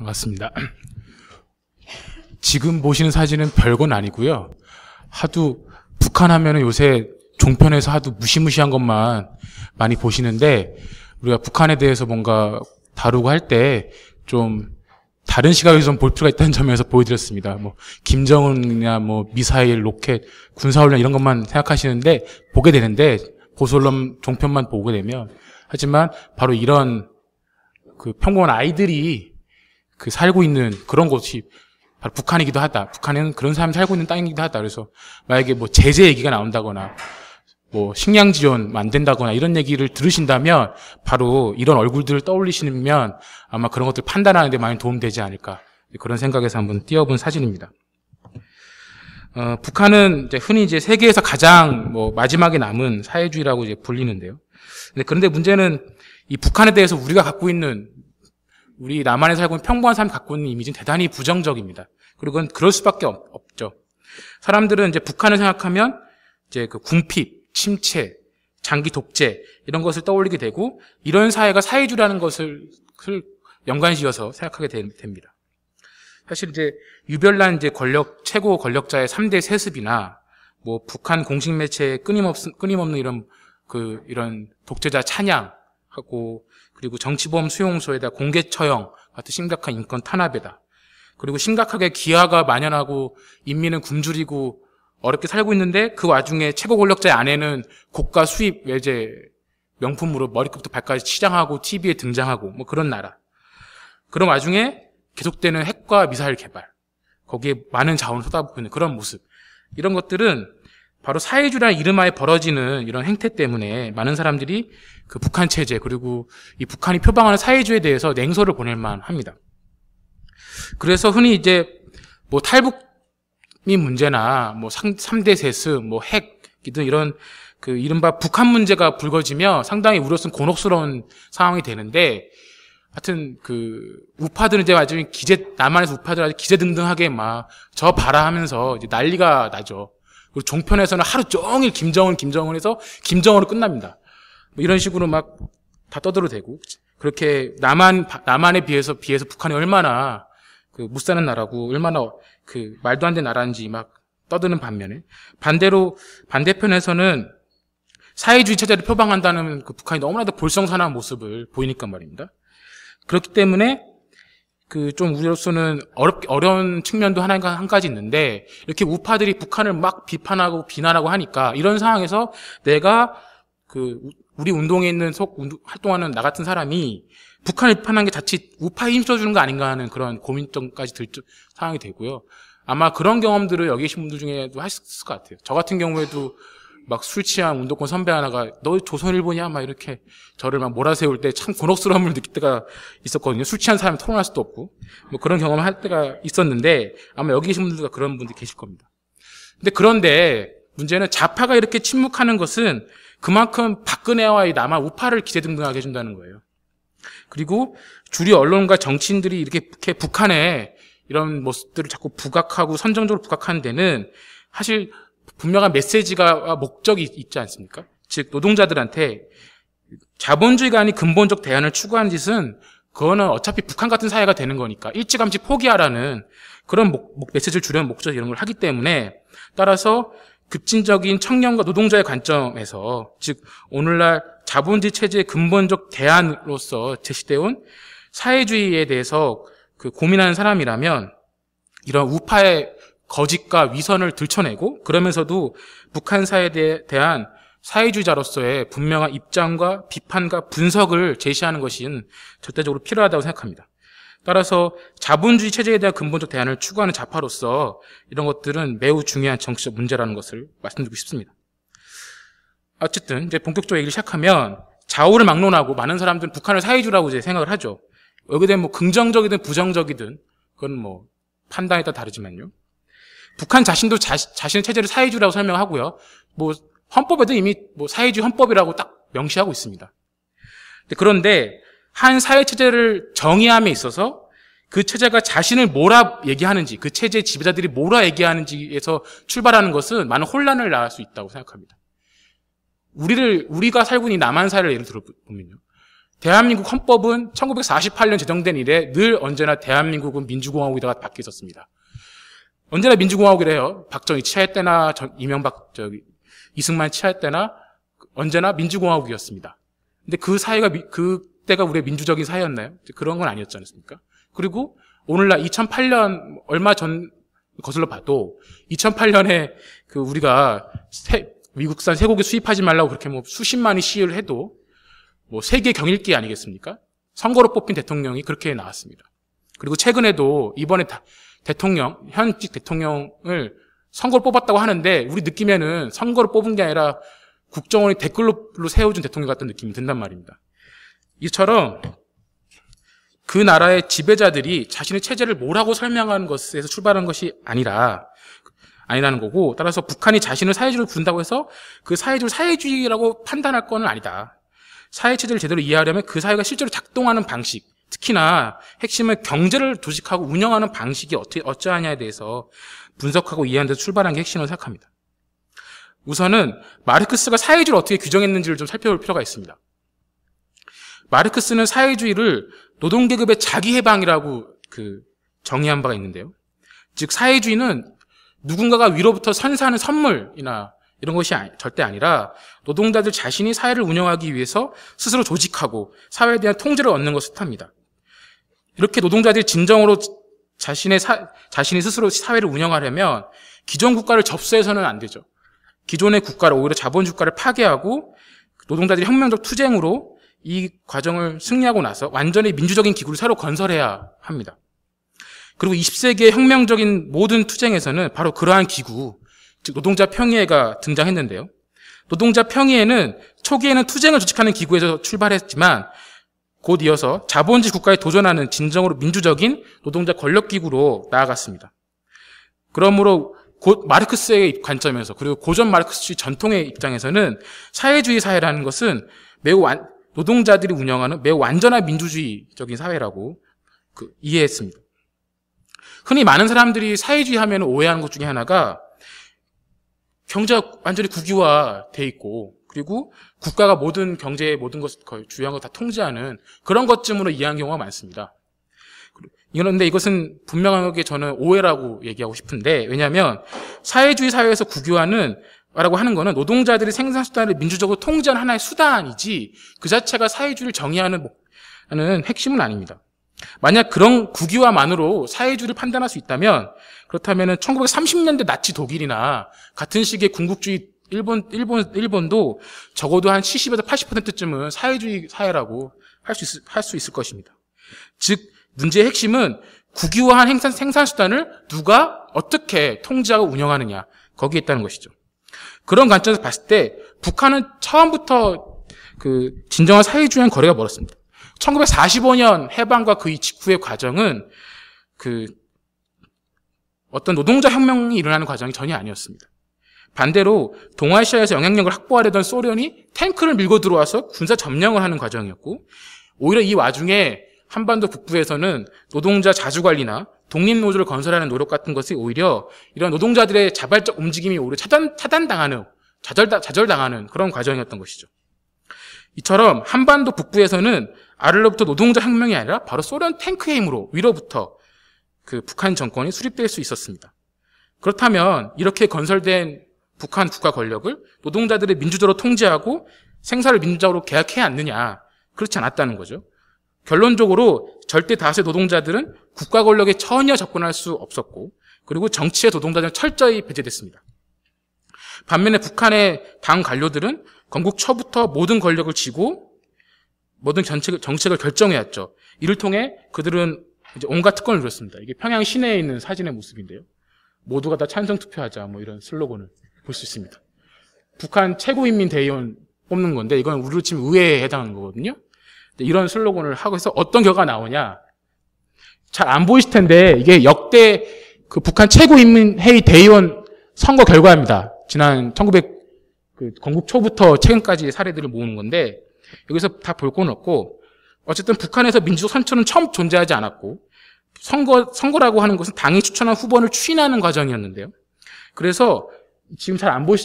반갑습니다. 지금 보시는 사진은 별건 아니고요. 하도 북한 하면은 요새 종편에서 하도 무시무시한 것만 많이 보시는데, 우리가 북한에 대해서 뭔가 다루고 할 때 좀 다른 시각에서 좀 볼 필요가 있다는 점에서 보여드렸습니다. 뭐 김정은이나 뭐 미사일, 로켓, 군사훈련 이런 것만 생각하시는데 보게 되는데, 보수 언론 종편만 보게 되면, 하지만 바로 이런 그 평범한 아이들이 그 살고 있는 그런 곳이 바로 북한이기도 하다. 북한은 그런 사람이 살고 있는 땅이기도 하다. 그래서 만약에 뭐 제재 얘기가 나온다거나 뭐 식량 지원 안 된다거나 이런 얘기를 들으신다면 바로 이런 얼굴들을 떠올리시면 아마 그런 것들 판단하는 데 많이 도움되지 않을까, 그런 생각에서 한번 띄워본 사진입니다. 북한은 이제 흔히 이제 세계에서 가장 뭐 마지막에 남은 사회주의라고 이제 불리는데요. 그런데 문제는 이 북한에 대해서 우리가 갖고 있는, 우리 남한에 살고 있는 평범한 사람이 갖고 있는 이미지는 대단히 부정적입니다. 그리고 그건 그럴 수밖에 없죠. 사람들은 이제 북한을 생각하면 이제 그 궁핍, 침체, 장기 독재 이런 것을 떠올리게 되고, 이런 사회가 사회주의라는 것을 연관지어서 생각하게 됩니다. 사실 이제 유별난 이제 최고 권력자의 3대 세습이나 뭐 북한 공식 매체의 끊임없는 이런 독재자 찬양하고, 그리고 정치범 수용소에다 공개 처형 같은 심각한 인권 탄압에다, 그리고 심각하게 기아가 만연하고 인민은 굶주리고 어렵게 살고 있는데 그 와중에 최고 권력자의 아내는 고가 수입 외제 명품으로 머리끝부터 발까지 치장하고 TV에 등장하고 뭐 그런 나라. 그런 와중에 계속되는 핵과 미사일 개발, 거기에 많은 자원을 쏟아붓고 있는 그런 모습, 이런 것들은 바로 사회주의라는 이름하에 벌어지는 이런 행태 때문에 많은 사람들이 그 북한 체제, 그리고 이 북한이 표방하는 사회주의에 대해서 냉소를 보낼 만합니다. 그래서 흔히 이제 뭐 탈북민 문제나 뭐 3대 세습, 뭐 핵이든 이런 그 이른바 북한 문제가 불거지면 상당히 우려스러운 곤혹스러운 상황이 되는데, 하여튼 그 우파들은 이제 아주 남한에서 우파들 아주 기세등등하게 막 저 봐라 하면서 이제 난리가 나죠. 그리고 종편에서는 하루 종일 김정은 해서 김정은으로 끝납니다. 뭐 이런 식으로 막 다 떠들어대고, 그렇게 남한에 비해서 북한이 얼마나 그 못 사는 나라고, 얼마나 그 말도 안 되는 나라인지 막 떠드는 반면에, 반대편에서는 사회주의 체제를 표방한다는 그 북한이 너무나도 볼썽사나운 모습을 보이니까 말입니다. 그렇기 때문에 그 좀 우리로서는 어려운 측면도 한 가지 있는데, 이렇게 우파들이 북한을 막 비판하고 비난하고 하니까 이런 상황에서 내가 그 우리 운동에 있는 활동하는 나 같은 사람이 북한을 비판한 게 자칫 우파에 힘써주는 거 아닌가 하는 그런 고민점까지 들 상황이 되고요. 아마 그런 경험들을 여기 계신 분들 중에도 하셨을 것 같아요. 저 같은 경우에도 막 술 취한 운동권 선배 하나가 너 조선일보냐 막 이렇게 저를 막 몰아세울 때 참 곤혹스러움을 느낄 때가 있었거든요. 술 취한 사람이 토론할 수도 없고 뭐 그런 경험을 할 때가 있었는데, 아마 여기 계신 분들도 그런 분들이 계실 겁니다. 그런데 문제는 좌파가 이렇게 침묵하는 것은 그만큼 박근혜와의 남한 우파를 기세등등하게 해준다는 거예요. 그리고 주류 언론과 정치인들이 이렇게 북한에 이런 모습들을 자꾸 부각하고 선정적으로 부각하는 데는 사실 분명한 메시지가 목적이 있지 않습니까? 즉 노동자들한테 자본주의가 아닌 근본적 대안을 추구하는 짓은 그거는 어차피 북한 같은 사회가 되는 거니까 일찌감치 포기하라는 그런 메시지를 주려는 목적, 이런 걸 하기 때문에, 따라서 급진적인 청년과 노동자의 관점에서, 즉 오늘날 자본주의 체제의 근본적 대안으로서 제시되어 온 사회주의에 대해서 그 고민하는 사람이라면 이런 우파의 거짓과 위선을 들춰내고, 그러면서도 북한 사회에 대한 사회주의자로서의 분명한 입장과 비판과 분석을 제시하는 것이 절대적으로 필요하다고 생각합니다. 따라서 자본주의 체제에 대한 근본적 대안을 추구하는 좌파로서 이런 것들은 매우 중요한 정치적 문제라는 것을 말씀드리고 싶습니다. 어쨌든 이제 본격적으로 얘기를 시작하면, 좌우를 막론하고 많은 사람들은 북한을 사회주의라고 이제 생각을 하죠. 여기에 대한 뭐 긍정적이든 부정적이든 그건 뭐 판단에 따라 다르지만요. 북한 자신도 자신의 체제를 사회주의라고 설명하고요. 뭐 헌법에도 이미 뭐 사회주의 헌법이라고 딱 명시하고 있습니다. 그런데 한 사회 체제를 정의함에 있어서 그 체제가 자신을 뭐라 얘기하는지, 그 체제의 지배자들이 뭐라 얘기하는지에서 출발하는 것은 많은 혼란을 낳을 수 있다고 생각합니다. 우리가 살고 있는 남한 사회를 예를 들어보면요. 대한민국 헌법은 1948년 제정된 이래 늘 언제나 대한민국은 민주공화국이다가 바뀌어 있었습니다. 언제나 민주공화국이래요. 박정희 치하할 때나 이승만 치하할 때나 언제나 민주공화국이었습니다. 근데 그 사회가 그때가 우리의 민주적인 사회였나요? 그런 건 아니었지 않습니까? 그리고 오늘날 2008년 얼마 전 거슬러 봐도 2008년에 우리가 미국산 쇠고기 수입하지 말라고 그렇게 수십만이 시위를 해도 세계 경일기 아니겠습니까? 선거로 뽑힌 대통령이 그렇게 나왔습니다. 그리고 최근에도 이번에 현직 대통령을 선거로 뽑았다고 하는데 우리 느낌에는 선거로 뽑은 게 아니라 국정원이 댓글로 세워준 대통령 같은 느낌이 든단 말입니다. 이처럼 그 나라의 지배자들이 자신의 체제를 뭐라고 설명하는 것에서 출발한 것이 아니라는 거고, 따라서 북한이 자신을 사회주의로 부른다고 해서 그 사회주의를 사회주의라고 판단할 건 아니다. 사회체제를 제대로 이해하려면 그 사회가 실제로 작동하는 방식, 특히나 핵심은 경제를 조직하고 운영하는 방식이 어쩌하냐에 대해서 분석하고 이해하는 데서 출발한 게 핵심이라고 생각합니다. 우선은 마르크스가 사회주의를 어떻게 규정했는지를 좀 살펴볼 필요가 있습니다. 마르크스는 사회주의를 노동계급의 자기해방이라고 정의한 바가 있는데요. 즉 사회주의는 누군가가 위로부터 선사하는 선물이나 이런 것이 절대 아니라 노동자들 자신이 사회를 운영하기 위해서 스스로 조직하고 사회에 대한 통제를 얻는 것을 뜻합니다. 이렇게 노동자들이 진정으로 자신이 스스로 사회를 운영하려면 기존 국가를 접수해서는 안 되죠. 기존의 국가를 오히려 자본주의 국가를 파괴하고 노동자들이 혁명적 투쟁으로 이 과정을 승리하고 나서 완전히 민주적인 기구를 새로 건설해야 합니다. 그리고 20세기의 혁명적인 모든 투쟁에서는 바로 그러한 기구, 즉 노동자 평의회가 등장했는데요. 노동자 평의회는 초기에는 투쟁을 조직하는 기구에서 출발했지만 곧 이어서 자본주의 국가에 도전하는 진정으로 민주적인 노동자 권력기구로 나아갔습니다. 그러므로 곧 마르크스의 관점에서 그리고 고전 마르크스주의 전통의 입장에서는 사회주의 사회라는 것은 노동자들이 운영하는 매우 완전한 민주주의적인 사회라고 이해했습니다. 흔히 많은 사람들이 사회주의 하면 오해하는 것 중에 하나가 경제가 완전히 국유화돼 있고 그리고 국가가 모든 경제의 모든 것을 거의 주요한 걸 다 통제하는 그런 것쯤으로 이해하는 경우가 많습니다. 그런데 이것은 분명하게 저는 오해라고 얘기하고 싶은데, 왜냐하면 사회주의 사회에서 국유화는 라고 하는 거는 노동자들이 생산수단을 민주적으로 통제하는 하나의 수단이지 그 자체가 사회주의를 정의하는 핵심은 아닙니다. 만약 그런 국유화만으로 사회주의를 판단할 수 있다면, 그렇다면 1930년대 나치 독일이나 같은 시기의 군국주의 일본도 적어도 한 70에서 80%쯤은 사회주의 사회라고 할 수 있을 것입니다. 즉 문제의 핵심은 국유화한 생산수단을 누가 어떻게 통제하고 운영하느냐, 거기에 있다는 것이죠. 그런 관점에서 봤을 때 북한은 처음부터 진정한 사회주의와는 거리가 멀었습니다. 1945년 해방과 그 직후의 과정은 어떤 노동자 혁명이 일어나는 과정이 전혀 아니었습니다. 반대로 동아시아에서 영향력을 확보하려던 소련이 탱크를 밀고 들어와서 군사 점령을 하는 과정이었고, 오히려 이 와중에 한반도 북부에서는 노동자 자주관리나 독립노조를 건설하는 노력 같은 것이 오히려 이런 노동자들의 자발적 움직임이 오히려 차단당하는, 좌절당하는 그런 과정이었던 것이죠. 이처럼 한반도 북부에서는 아래로부터 노동자 혁명이 아니라 바로 소련 탱크의 힘으로 위로부터 북한 정권이 수립될 수 있었습니다. 그렇다면 이렇게 건설된 북한 국가 권력을 노동자들의 민주적으로 통제하고 생사를 민주적으로 계약해야 하느냐, 그렇지 않았다는 거죠. 결론적으로 절대 다수의 노동자들은 국가 권력에 전혀 접근할 수 없었고, 그리고 정치의 노동자들은 철저히 배제됐습니다. 반면에 북한의 당 관료들은 건국 초부터 모든 권력을 쥐고 모든 정책을 결정해왔죠. 이를 통해 그들은 이제 온갖 특권을 누렸습니다. 이게 평양 시내에 있는 사진의 모습인데요. 모두가 다 찬성 투표하자, 이런 슬로건을 볼 수 있습니다. 북한 최고인민대의원 뽑는 건데, 이건 우리로 치면 의회에 해당하는 거거든요. 이런 슬로건을 하고 해서 어떤 결과가 나오냐, 잘 안 보이실 텐데 이게 역대 북한 최고인민회의 대의원 선거 결과입니다. 지난 건국 초부터 최근까지의 사례들을 모으는 건데, 여기서 다 볼 건 없고, 어쨌든 북한에서 민주적 선출은 처음 존재하지 않았고, 선거라고 하는 것은 당이 추천한 후보를 추인하는 과정이었는데요. 그래서 지금 잘 안 보일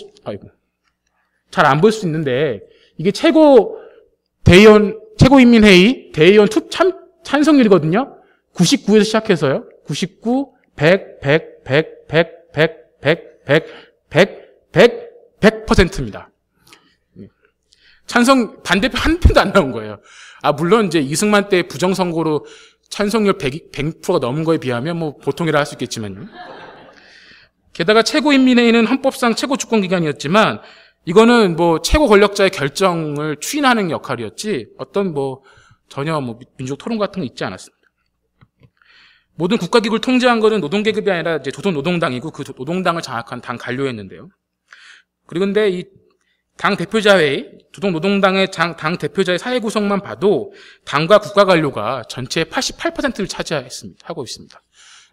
수 있는데, 이게 최고 최고인민회의 대의원 찬성률이거든요. 99에서 시작해서요. 99, 100, 100, 100, 100, 100, 100, 100, 100, 100%입니다. 반대표 한 편도 안 나온 거예요. 물론 이제 이승만 때 부정선거로 찬성률 100%가 넘은 거에 비하면 뭐 보통이라 할 수 있겠지만요. 게다가 최고인민회의는 헌법상 최고 주권기관이었지만 이거는 뭐 최고 권력자의 결정을 추인하는 역할이었지 어떤 전혀 민족 토론 같은 거 있지 않았습니다. 모든 국가기구를 통제한 것은 노동계급이 아니라 이제 조선노동당이고 그 노동당을 장악한 당 관료였는데요. 그런데 이 당 대표자회의, 조선노동당의 당 대표자의 사회 구성만 봐도 당과 국가 관료가 전체의 88%를 하고 있습니다.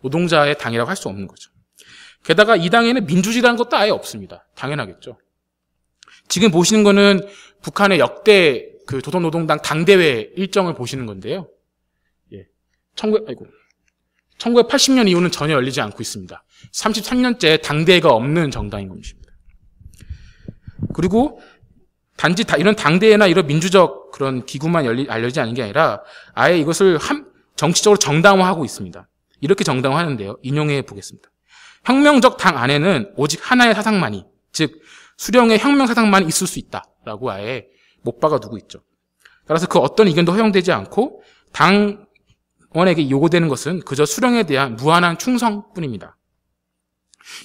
노동자의 당이라고 할 수 없는 거죠. 게다가 이 당에는 민주주의라는 것도 아예 없습니다. 당연하겠죠. 지금 보시는 거는 북한의 역대 그 조선노동당 당대회 일정을 보시는 건데요. 1980년 이후는 전혀 열리지 않고 있습니다. 33년째 당대회가 없는 정당인 것입니다. 그리고 단지 이런 당대회나 이런 민주적 그런 기구만 알려지지 않은 게 아니라 아예 이것을 정치적으로 정당화하고 있습니다. 이렇게 정당화하는데요. 인용해 보겠습니다. 혁명적 당 안에는 오직 하나의 사상만이, 즉 수령의 혁명 사상만이 있을 수 있다라고 아예 못 박아두고 있죠. 따라서 그 어떤 의견도 허용되지 않고 당원에게 요구되는 것은 그저 수령에 대한 무한한 충성뿐입니다.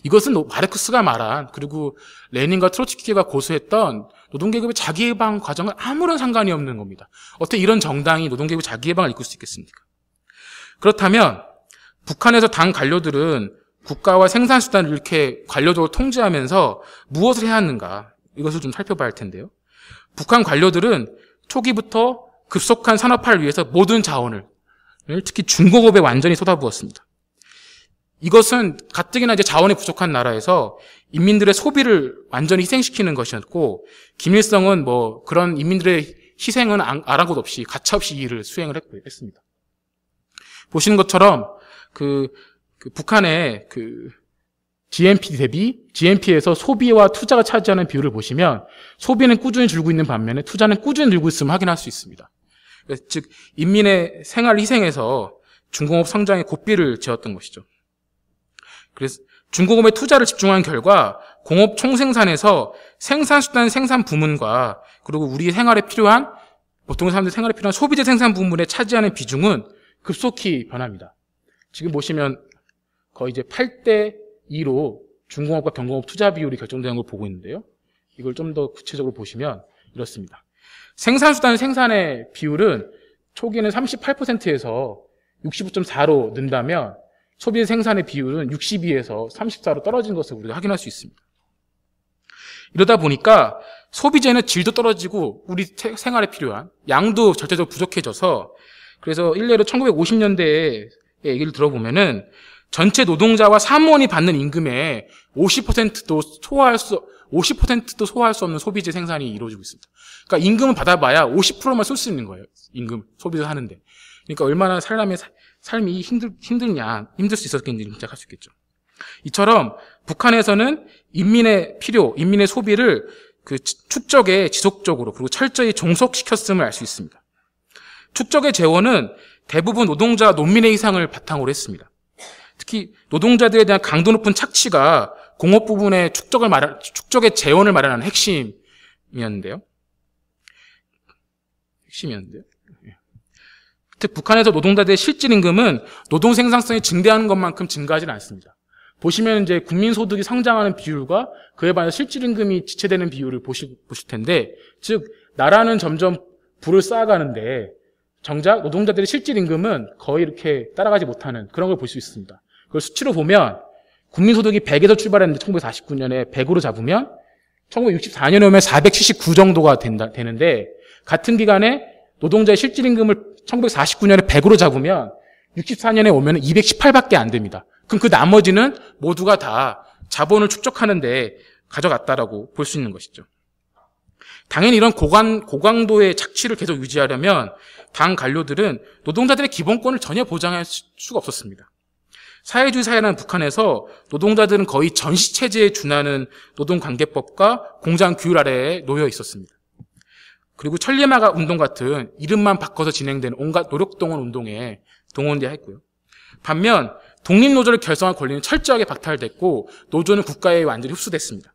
이것은 마르크스가 말한 그리고 레닌과 트로츠키가 고수했던 노동계급의 자기해방 과정과 아무런 상관이 없는 겁니다. 어떻게 이런 정당이 노동계급 자기해방을 이끌 수 있겠습니까? 그렇다면 북한에서 당 관료들은 국가와 생산수단을 이렇게 관료적으로 통제하면서 무엇을 해야 하는가, 이것을 좀 살펴봐야 할 텐데요. 북한 관료들은 초기부터 급속한 산업화를 위해서 모든 자원을, 특히 중공업에 완전히 쏟아부었습니다. 이것은 가뜩이나 이제 자원이 부족한 나라에서 인민들의 소비를 완전히 희생시키는 것이었고, 김일성은 그런 인민들의 희생은 아랑곳 없이 가차없이 이 일을 수행을 했습니다. 보시는 것처럼 북한의 GNP 대비 GNP에서 소비와 투자가 차지하는 비율을 보시면 소비는 꾸준히 줄고 있는 반면에 투자는 꾸준히 늘고 있음을 확인할 수 있습니다. 즉 인민의 생활을 희생해서 중공업 성장에 고삐를 지었던 것이죠. 그래서 중공업에 투자를 집중한 결과 공업 총생산에서 생산수단 생산 부문과 그리고 우리 생활에 필요한 보통 사람들 생활에 필요한 소비재 생산 부문에 차지하는 비중은 급속히 변합니다. 지금 보시면 거의 이제 8대2로 중공업과 경공업 투자 비율이 결정되는 걸 보고 있는데요. 이걸 좀 더 구체적으로 보시면 이렇습니다. 생산수단 생산의 비율은 초기에는 38%에서 65.4로 는다면 소비재 생산의 비율은 62에서 34로 떨어진 것을 우리가 확인할 수 있습니다. 이러다 보니까 소비재는 질도 떨어지고 우리 생활에 필요한 양도 절대적으로 부족해져서, 그래서 일례로 1950년대에 얘기를 들어보면은 전체 노동자와 사무원이 받는 임금의 50%도 소화할 수 없는 소비재 생산이 이루어지고 있습니다. 그러니까 임금을 받아봐야 50%만 쓸 수 있는 거예요. 임금, 소비를 하는데. 그러니까 얼마나 삶이 힘들 수 있었겠는지 짐작할 수 있겠죠. 이처럼 북한에서는 인민의 필요, 인민의 소비를 축적에 지속적으로 그리고 철저히 종속시켰음을 알 수 있습니다. 축적의 재원은 대부분 노동자, 농민의 희생을 바탕으로 했습니다. 특히 노동자들에 대한 강도 높은 착취가 공업 부분의 축적의 재원을 마련하는 핵심이었는데요. 특히 북한에서 노동자들의 실질 임금은 노동 생산성이 증대하는 것만큼 증가하지는 않습니다. 보시면 이제 국민 소득이 성장하는 비율과 그에 반해 실질 임금이 지체되는 비율을 보실 텐데, 즉 나라는 점점 부를 쌓아가는데 정작 노동자들의 실질 임금은 거의 이렇게 따라가지 못하는 그런 걸 볼 수 있습니다. 그걸 수치로 보면 국민 소득이 100에서 출발했는데 1949년에 100으로 잡으면 1964년에 오면 479 정도가 되는데, 같은 기간에 노동자의 실질 임금을 1949년에 100으로 잡으면 64년에 오면 218밖에 안 됩니다. 그럼 그 나머지는 모두가 다 자본을 축적하는데 가져갔다라고 볼 수 있는 것이죠. 당연히 이런 고강도의 착취를 계속 유지하려면 당 관료들은 노동자들의 기본권을 전혀 보장할 수가 없었습니다. 사회주의 사회라는 북한에서 노동자들은 거의 전시체제에 준하는 노동관계법과 공장 규율 아래에 놓여 있었습니다. 그리고 천리마가 운동 같은 이름만 바꿔서 진행되는 온갖 노력동원 운동에 동원되어 했고요. 반면 독립노조를 결성할 권리는 철저하게 박탈됐고 노조는 국가에 완전히 흡수됐습니다.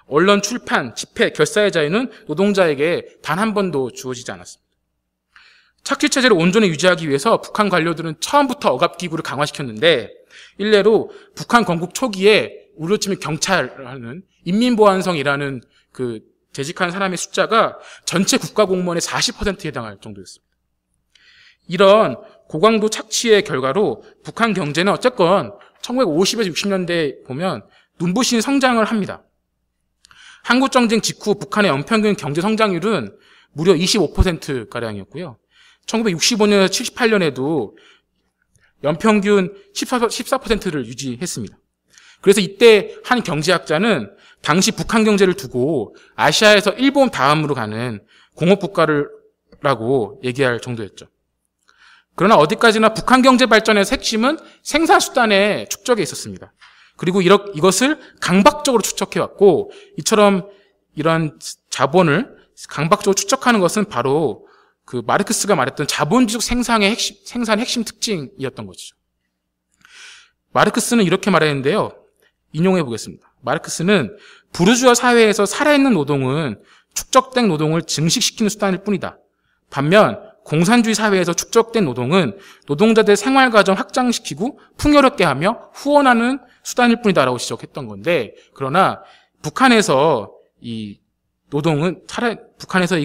언론, 출판, 집회, 결사의 자유는 노동자에게 단 한 번도 주어지지 않았습니다. 착취체제를 온전히 유지하기 위해서 북한 관료들은 처음부터 억압기구를 강화시켰는데 일례로 북한 건국 초기에 우리로 치면 경찰하는 인민보안성이라는 그 재직한 사람의 숫자가 전체 국가공무원의 40%에 해당할 정도였습니다. 이런 고강도 착취의 결과로 북한 경제는 어쨌건 1950에서 60년대에 보면 눈부신 성장을 합니다. 한국전쟁 직후 북한의 연평균 경제 성장률은 무려 25%가량이었고요. 1965년에서 78년에도 연평균 14%를 유지했습니다. 그래서 이때 한 경제학자는 당시 북한 경제를 두고 아시아에서 일본 다음으로 가는 공업국가라고 얘기할 정도였죠. 그러나 어디까지나 북한 경제 발전의 핵심은 생산수단의 축적에 있었습니다. 그리고 이것을 강박적으로 추적해왔고 이처럼 이런 자본을 강박적으로 추적하는 것은 바로 그 마르크스가 말했던 자본주의 생산의 핵심 특징이었던 것이죠. 마르크스는 이렇게 말했는데요. 인용해 보겠습니다. 마르크스는 부르주아 사회에서 살아있는 노동은 축적된 노동을 증식시키는 수단일 뿐이다. 반면 공산주의 사회에서 축적된 노동은 노동자들의 생활과정 확장시키고 풍요롭게 하며 후원하는 수단일 뿐이다라고 지적했던 건데, 그러나 북한에서 이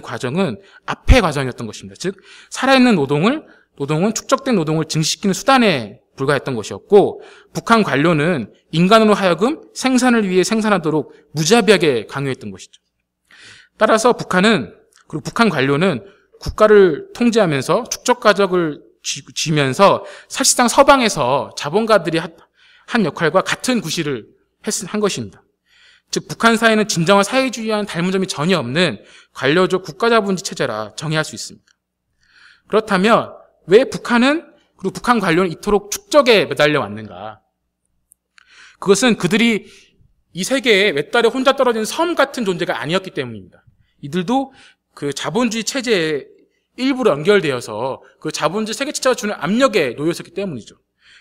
과정은 앞의 과정이었던 것입니다. 즉 살아있는 노동은 축적된 노동을 증식시키는 수단에 불과했던 것이었고, 북한 관료는 인간으로 하여금 생산을 위해 생산하도록 무자비하게 강요했던 것이죠. 따라서 북한 관료는 국가를 통제하면서 축적 가적을 쥐면서 사실상 서방에서 자본가들이 한 역할과 같은 구실을 한 것입니다. 즉 북한 사회는 진정한 사회주의와는 닮은 점이 전혀 없는 관료적 국가자본주의 체제라 정의할 수 있습니다. 그렇다면 왜 북한 관료는 이토록 축적에 매달려 왔는가? 그것은 그들이 이 세계에 외딴에 혼자 떨어진 섬 같은 존재가 아니었기 때문입니다. 이들도 그 자본주의 체제에 일부러 연결되어서 그 자본주의 세계 체제가 주는 압력에 놓여 있었기 때문이죠.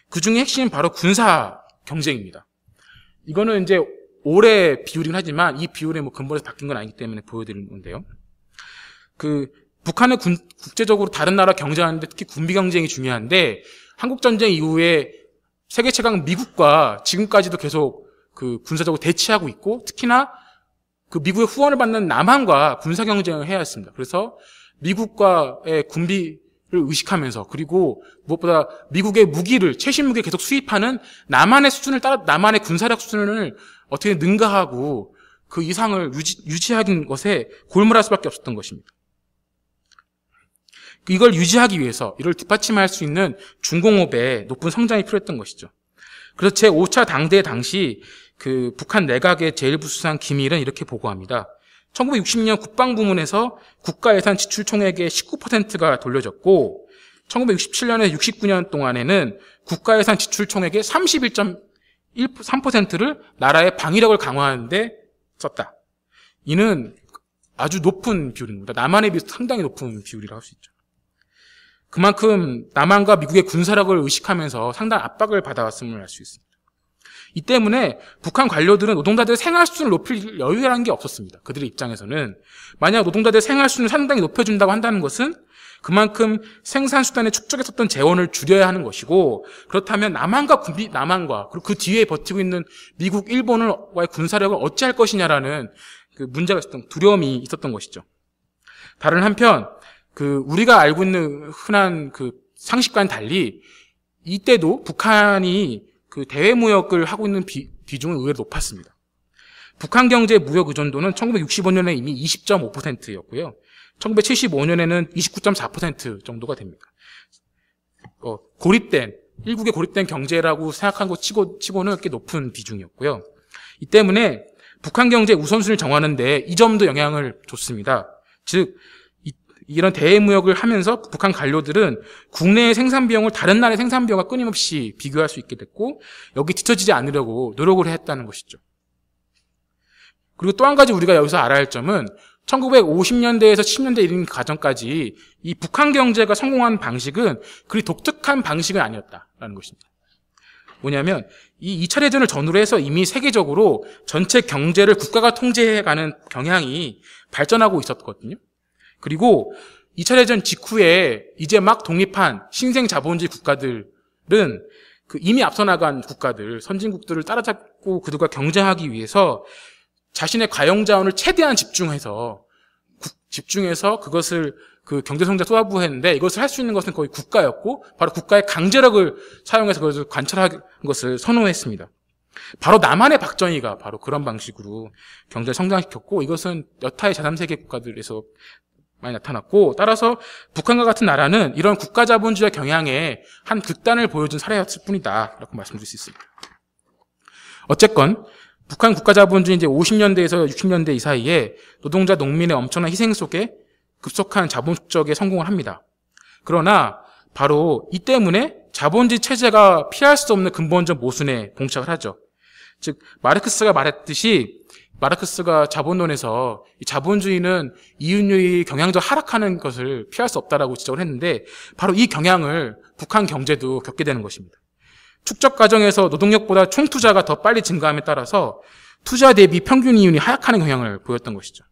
그 중에 핵심은 바로 군사 경쟁입니다. 이거는 이제 올해 비율이긴 하지만 이 비율이 근본에서 바뀐 건 아니기 때문에 보여드리는 건데요. 북한은 국제적으로 다른 나라 경쟁하는데 특히 군비 경쟁이 중요한데 한국전쟁 이후에 세계 최강 미국과 지금까지도 계속 군사적으로 대치하고 있고 특히나 그 미국의 후원을 받는 남한과 군사 경쟁을 해야 했습니다. 그래서 미국과의 군비를 의식하면서 그리고 무엇보다 미국의 최신 무기를 계속 수입하는 남한의 군사력 수준을 어떻게 능가하고 그 이상을 유지하는 것에 골몰할 수밖에 없었던 것입니다. 이걸 유지하기 위해서 이를 뒷받침할 수 있는 중공업의 높은 성장이 필요했던 것이죠. 그래서 제5차 당대 당시 북한 내각의 제1부수상 김일은 이렇게 보고합니다. 1960년 국방부문에서 국가예산 지출 총액의 19%가 돌려졌고 1967년에서 69년 동안에는 국가예산 지출 총액의 31.3%를 나라의 방위력을 강화하는 데 썼다. 이는 아주 높은 비율입니다. 남한에 비해서 상당히 높은 비율이라고 할 수 있죠. 그만큼 남한과 미국의 군사력을 의식하면서 상당한 압박을 받아왔음을 알 수 있습니다. 이 때문에 북한 관료들은 노동자들의 생활 수준을 높일 여유라는 게 없었습니다. 그들의 입장에서는 만약 노동자들의 생활 수준을 상당히 높여준다고 한다는 것은 그만큼 생산수단의 축적에 썼던 재원을 줄여야 하는 것이고 그렇다면 남한과 그리고 그 뒤에 버티고 있는 미국, 일본과의 군사력을 어찌할 것이냐라는 문제가 있었던 두려움이 있었던 것이죠. 다른 한편 우리가 알고 있는 흔한 상식과는 달리 이때도 북한이 대외무역을 하고 있는 비중은 의외로 높았습니다. 북한 경제 무역 의존도는 1965년에 이미 20.5%였고요. 1975년에는 29.4% 정도가 됩니다. 일국의 고립된 경제라고 생각한 것 치고는 꽤 높은 비중이었고요. 이 때문에 북한 경제 우선순위를 정하는데 이 점도 영향을 줬습니다. 즉, 이런 대외무역을 하면서 북한 관료들은 국내의 생산 비용을 다른 나라의 생산 비용과 끊임없이 비교할 수 있게 됐고 여기 뒤처지지 않으려고 노력을 했다는 것이죠. 그리고 또 한 가지 우리가 여기서 알아야 할 점은 1950년대에서 70년대 이른 과정까지 이 북한 경제가 성공한 방식은 그리 독특한 방식은 아니었다라는 것입니다. 뭐냐면 이 2차 대전을 전후로 해서 이미 세계적으로 전체 경제를 국가가 통제해가는 경향이 발전하고 있었거든요. 그리고 2차 대전 직후에 이제 막 독립한 신생 자본주의 국가들은 그 이미 앞서 나간 국가들, 선진국들을 따라잡고 그들과 경쟁하기 위해서 자신의 가용 자원을 최대한 집중해서 그것을 그 경제 성장에 쏟아부었는데, 이것을 할 수 있는 것은 거의 국가였고 바로 국가의 강제력을 사용해서 그것을 관철한 것을 선호했습니다. 바로 남한의 박정희가 바로 그런 방식으로 경제를 성장시켰고, 이것은 여타의 제3세계 국가들에서 많이 나타났고, 따라서 북한과 같은 나라는 이런 국가 자본주의 경향의 한 극단을 보여준 사례였을 뿐이다 라고 말씀드릴 수 있습니다. 어쨌건 북한 국가 자본주의 이제 50년대에서 60년대 이 사이에 노동자 농민의 엄청난 희생 속에 급속한 자본 축적에 성공을 합니다. 그러나 바로 이 때문에 자본주의 체제가 피할 수 없는 근본적 모순에 봉착을 하죠. 즉 마르크스가 말했듯이, 마르크스가 자본론에서 이 자본주의는 이윤율이 경향적으로 하락하는 것을 피할 수 없다라고 지적을 했는데, 바로 이 경향을 북한 경제도 겪게 되는 것입니다. 축적 과정에서 노동력보다 총투자가 더 빨리 증가함에 따라서 투자 대비 평균 이윤이 하락하는 경향을 보였던 것이죠.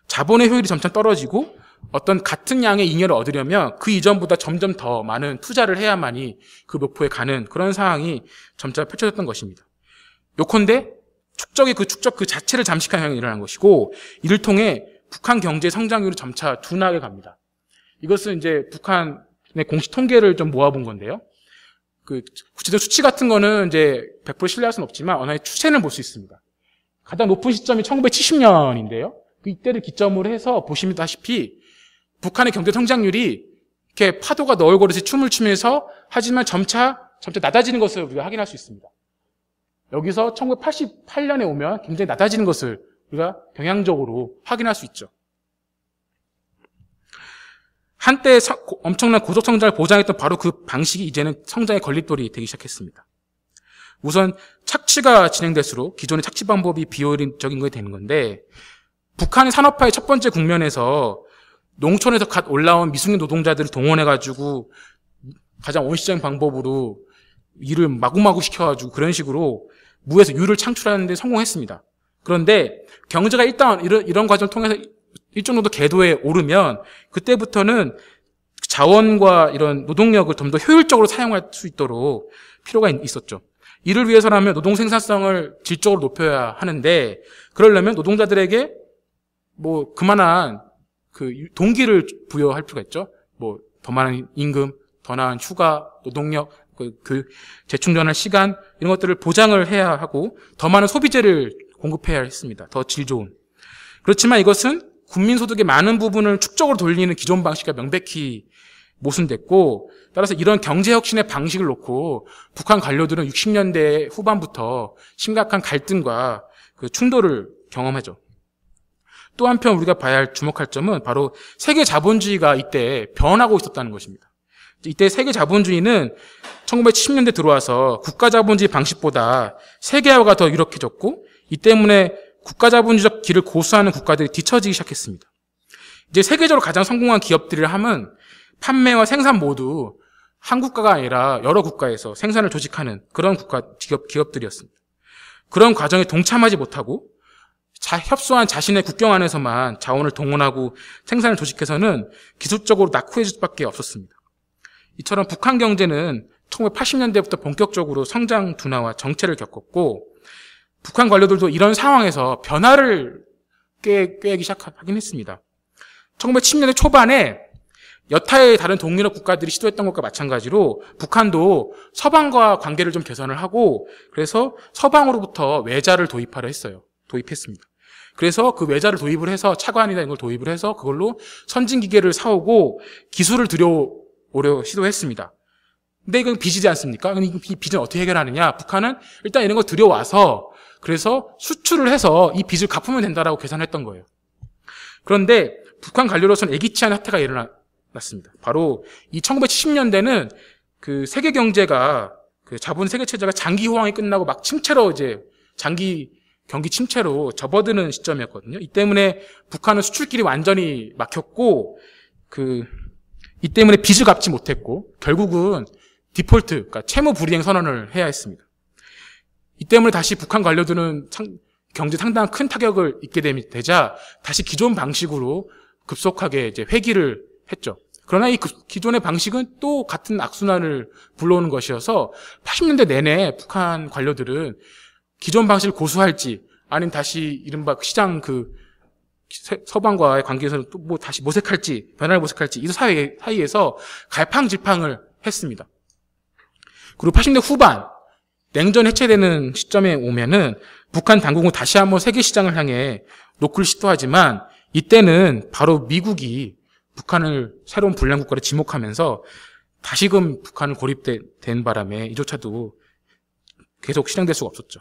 자본의 효율이 점차 떨어지고 어떤 같은 양의 잉여를 얻으려면 그 이전보다 점점 더 많은 투자를 해야만이 그 목표에 가는 그런 상황이 점차 펼쳐졌던 것입니다. 요컨대 축적 그 자체를 잠식하는 현상이 일어난 것이고, 이를 통해 북한 경제 성장률이 점차 둔하게 갑니다. 이것은 이제 북한의 공식 통계를 좀 모아본 건데요. 그 구체적 수치 같은 거는 이제 100% 신뢰할 수는 없지만 어느 추세는 볼 수 있습니다. 가장 높은 시점이 1970년인데요. 이때를 기점으로 해서 보시다시피 북한의 경제 성장률이 이렇게 파도가 너울거리듯이 춤을 추면서 하지만 점차 낮아지는 것을 우리가 확인할 수 있습니다. 여기서 1988년에 오면 굉장히 낮아지는 것을 우리가 경향적으로 확인할 수 있죠. 한때 엄청난 고속 성장을 보장했던 바로 그 방식이 이제는 성장의 걸림돌이 되기 시작했습니다. 우선 착취가 진행될수록 기존의 착취 방법이 비효율적인 것이 되는 건데, 북한의 산업화의 첫 번째 국면에서 농촌에서 갓 올라온 미숙년 노동자들을 동원해가지고 가장 원시적인 방법으로 일을 마구마구 시켜가지고 그런 식으로 무에서 유를 창출하는 데 성공했습니다. 그런데 경제가 일단 이런 과정을 통해서 일정 정도 궤도에 오르면 그때부터는 자원과 이런 노동력을 좀 더 효율적으로 사용할 수 있도록 필요가 있었죠. 이를 위해서라면 노동 생산성을 질적으로 높여야 하는데, 그러려면 노동자들에게 뭐 그만한 그 동기를 부여할 필요가 있죠. 뭐 더 많은 임금, 더 나은 휴가, 노동력, 그 재충전할 시간, 이런 것들을 보장을 해야 하고 더 많은 소비재를 공급해야 했습니다. 더 질 좋은. 그렇지만 이것은 국민소득의 많은 부분을 축적으로 돌리는 기존 방식과 명백히 모순됐고, 따라서 이런 경제혁신의 방식을 놓고 북한 관료들은 60년대 후반부터 심각한 갈등과 그 충돌을 경험하죠. 또 한편 우리가 주목할 점은 바로 세계 자본주의가 이때 변하고 있었다는 것입니다. 이때 세계 자본주의는 1970년대 들어와서 국가 자본주의 방식보다 세계화가 더 유력해졌고, 이 때문에 국가 자본주의적 길을 고수하는 국가들이 뒤처지기 시작했습니다. 이제 세계적으로 가장 성공한 기업들을 하면 판매와 생산 모두 한 국가가 아니라 여러 국가에서 생산을 조직하는 그런 기업들이었습니다. 그런 과정에 동참하지 못하고 협소한 자신의 국경 안에서만 자원을 동원하고 생산을 조직해서는 기술적으로 낙후해질 수밖에 없었습니다. 이처럼 북한 경제는 1980년대부터 본격적으로 성장 둔화와 정체를 겪었고, 북한 관료들도 이런 상황에서 변화를 꾀기 시작하긴 했습니다. 1970년대 초반에 여타의 다른 동유럽 국가들이 시도했던 것과 마찬가지로 북한도 서방과 관계를 좀 개선을 하고, 그래서 서방으로부터 외자를 도입했습니다. 그래서 그 외자를 도입을 해서 차관이나 이런 걸 도입을 해서 그걸로 선진기계를 사오고 기술을 들여오려 시도했습니다. 근데 이건 빚이지 않습니까? 이 빚은 어떻게 해결하느냐? 북한은 일단 이런 거 들여와서 그래서 수출을 해서 이 빚을 갚으면 된다라고 계산했던 거예요. 그런데 북한 관료로서는 예기치 않은 사태가 일어났습니다. 바로 이 1970년대는 그 세계 경제가, 그 자본 세계 체제가 장기 호황이 끝나고 막 침체로 이제 장기 경기 침체로 접어드는 시점이었거든요. 이 때문에 북한은 수출길이 완전히 막혔고, 이 때문에 빚을 갚지 못했고, 결국은 디폴트, 그러니까 채무 불이행 선언을 해야 했습니다. 이 때문에 다시 북한 관료들은 경제 상당한 큰 타격을 입게 되자 다시 기존 방식으로 급속하게 이제 회귀를 했죠. 그러나 이 기존의 방식은 또 같은 악순환을 불러오는 것이어서 80년대 내내 북한 관료들은 기존 방식을 고수할지 아니면 다시 이른바 시장 서방과의 관계에서는 또 뭐 다시 모색할지 변화를 모색할지 이 사이에서 갈팡질팡을 했습니다. 그리고 80년대 후반 냉전 해체되는 시점에 오면은 북한 당국은 다시 한번 세계 시장을 향해 노크를 시도하지만 이때는 바로 미국이 북한을 새로운 불량 국가로 지목하면서 다시금 북한을 고립된 바람에 이조차도 계속 실행될 수가 없었죠.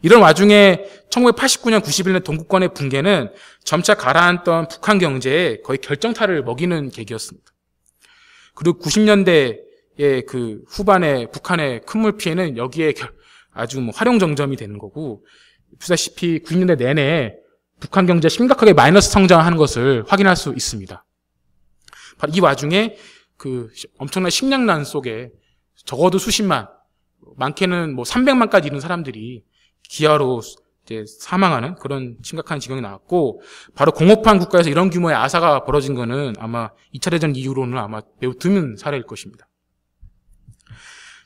이런 와중에 1989년, 91년 동구권의 붕괴는 점차 가라앉던 북한 경제에 거의 결정타를 먹이는 계기였습니다. 그리고 90년대의 후반에 북한의 큰물 피해는 여기에 아주 활용정점이 되는 거고, 보다시피 90년대 내내 북한 경제가 심각하게 마이너스 성장하는 것을 확인할 수 있습니다. 이 와중에 엄청난 식량난 속에 적어도 수십만, 많게는 300만까지 이른 사람들이 기아로 이제 사망하는 그런 심각한 지경이 나왔고, 바로 공업화한 국가에서 이런 규모의 아사가 벌어진 거는 아마 2차 대전 이후로는 아마 매우 드문 사례일 것입니다.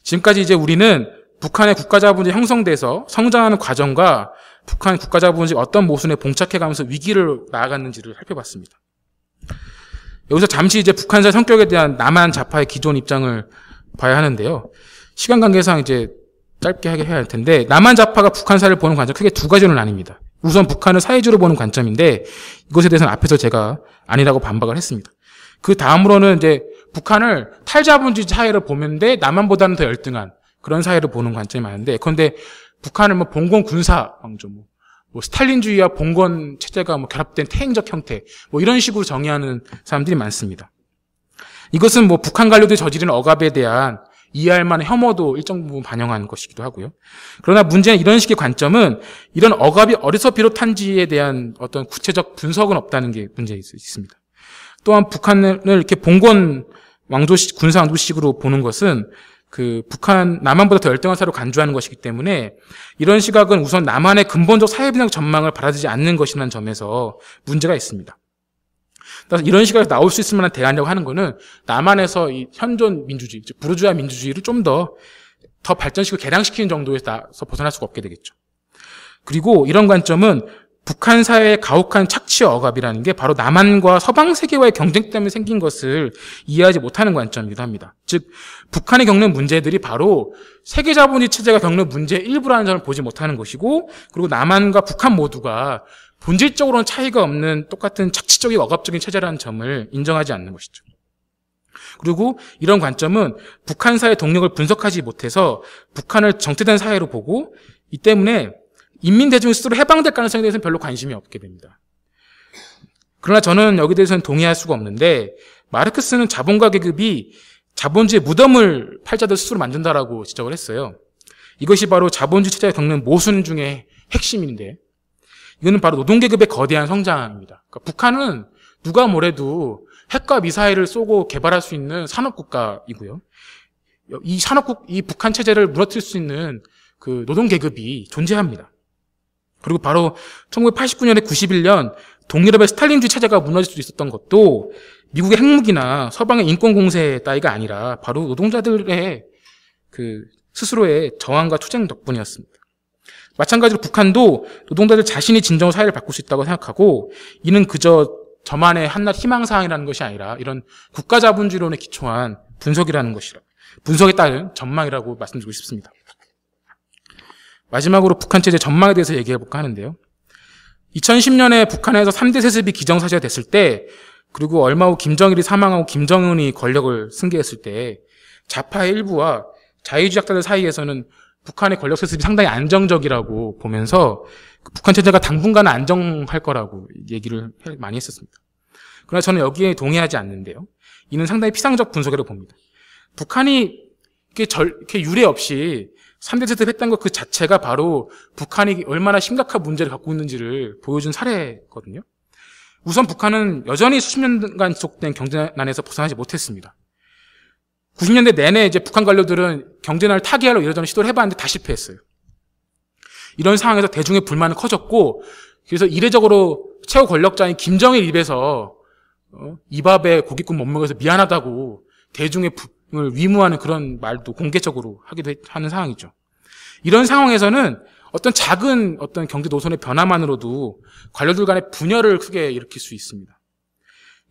지금까지 이제 우리는 북한의 국가자본주의 형성돼서 성장하는 과정과 북한 국가자본주의 어떤 모순에 봉착해가면서 위기를 나아갔는지를 살펴봤습니다. 여기서 잠시 이제 북한사의 성격에 대한 남한 좌파의 기존 입장을 봐야 하는데요. 시간 관계상 이제 짧게 해야 할 텐데, 남한 좌파가 북한사를 보는 관점 크게 두 가지로 나뉩니다. 우선 북한을 사회주로 보는 관점인데, 이것에 대해서는 앞에서 제가 아니라고 반박을 했습니다. 그 다음으로는 이제 북한을 탈자본주의 사회를 보는데 남한보다는 더 열등한 그런 사회를 보는 관점이 많은데, 그런데 북한을 봉건 군사 왕조, 스탈린주의와 봉건 체제가 결합된 태행적 형태, 이런 식으로 정의하는 사람들이 많습니다. 이것은 북한 관료들이 저지른 억압에 대한 이해할 만한 혐오도 일정 부분 반영한 것이기도 하고요. 그러나 문제는 이런 식의 관점은 이런 억압이 어디서 비롯한지에 대한 어떤 구체적 분석은 없다는 게 문제가 있습니다. 또한 북한을 이렇게 봉건 왕조식, 군사 왕조식으로 보는 것은 북한, 남한보다 더 열등한 사회로 간주하는 것이기 때문에 이런 시각은 우선 남한의 근본적 사회분석 전망을 받아들이지 않는 것이라는 점에서 문제가 있습니다. 따라서 이런 시각에서 나올 수 있을 만한 대안이라고 하는 것은 남한에서 이 현존 민주주의, 즉 부르주아 민주주의를 좀 더 발전시키고 개량시키는 정도에서 벗어날 수가 없게 되겠죠. 그리고 이런 관점은 북한 사회의 가혹한 착취 억압이라는 게 바로 남한과 서방 세계와의 경쟁 때문에 생긴 것을 이해하지 못하는 관점이기도 합니다. 즉 북한이 겪는 문제들이 바로 세계 자본주의 체제가 겪는 문제의 일부라는 점을 보지 못하는 것이고, 그리고 남한과 북한 모두가 본질적으로는 차이가 없는 똑같은 착취적이고 억압적인 체제라는 점을 인정하지 않는 것이죠. 그리고 이런 관점은 북한 사회의 동력을 분석하지 못해서 북한을 정체된 사회로 보고, 이 때문에 인민대중이 스스로 해방될 가능성에 대해서는 별로 관심이 없게 됩니다. 그러나 저는 여기에 대해서는 동의할 수가 없는데, 마르크스는 자본가 계급이 자본주의 무덤을 팔자들 스스로 만든다라고 지적을 했어요. 이것이 바로 자본주의 체제가 겪는 모순 중에 핵심인데, 이거는 바로 노동계급의 거대한 성장입니다. 그러니까 북한은 누가 뭐래도 핵과 미사일을 쏘고 개발할 수 있는 산업국가이고요. 이 북한 체제를 무너뜨릴 수 있는 노동계급이 존재합니다. 그리고 바로 1989년에 91년 동유럽의 스탈린주의 체제가 무너질 수 있었던 것도 미국의 핵무기나 서방의 인권 공세 따위가 아니라 바로 노동자들의 스스로의 저항과 투쟁 덕분이었습니다. 마찬가지로 북한도 노동자들 자신이 진정으로 사회를 바꿀 수 있다고 생각하고, 이는 그저 저만의 한낱 희망사항이라는 것이 아니라 이런 국가자본주의론에 기초한 분석에 따른 전망이라고 말씀드리고 싶습니다. 마지막으로 북한 체제 전망에 대해서 얘기해볼까 하는데요. 2010년에 북한에서 3대 세습이 기정사실화 됐을 때, 그리고 얼마 후 김정일이 사망하고 김정은이 권력을 승계했을 때, 좌파의 일부와 자유주의학자들 사이에서는 북한의 권력 세습이 상당히 안정적이라고 보면서 북한 체제가 당분간은 안정할 거라고 얘기를 많이 했었습니다. 그러나 저는 여기에 동의하지 않는데요. 이는 상당히 피상적 분석이라고 봅니다. 북한이 이렇게 유례 없이 3대 세습 했다는 것 그 자체가 바로 북한이 얼마나 심각한 문제를 갖고 있는지를 보여준 사례거든요. 우선 북한은 여전히 수십 년간 지속된 경제난에서 벗어나지 못했습니다. 90년대 내내 이제 북한 관료들은 경제난을 타개하려고 이러저러 시도를 해봤는데 다 실패했어요. 이런 상황에서 대중의 불만은 커졌고, 그래서 이례적으로 최고 권력자인 김정일 입에서 이 밥에 고깃국 못 먹어서 미안하다고 대중의 불을 위무하는 그런 말도 공개적으로 하기도 하는 상황이죠. 이런 상황에서는 어떤 작은 어떤 경제 노선의 변화만으로도 관료들 간의 분열을 크게 일으킬 수 있습니다.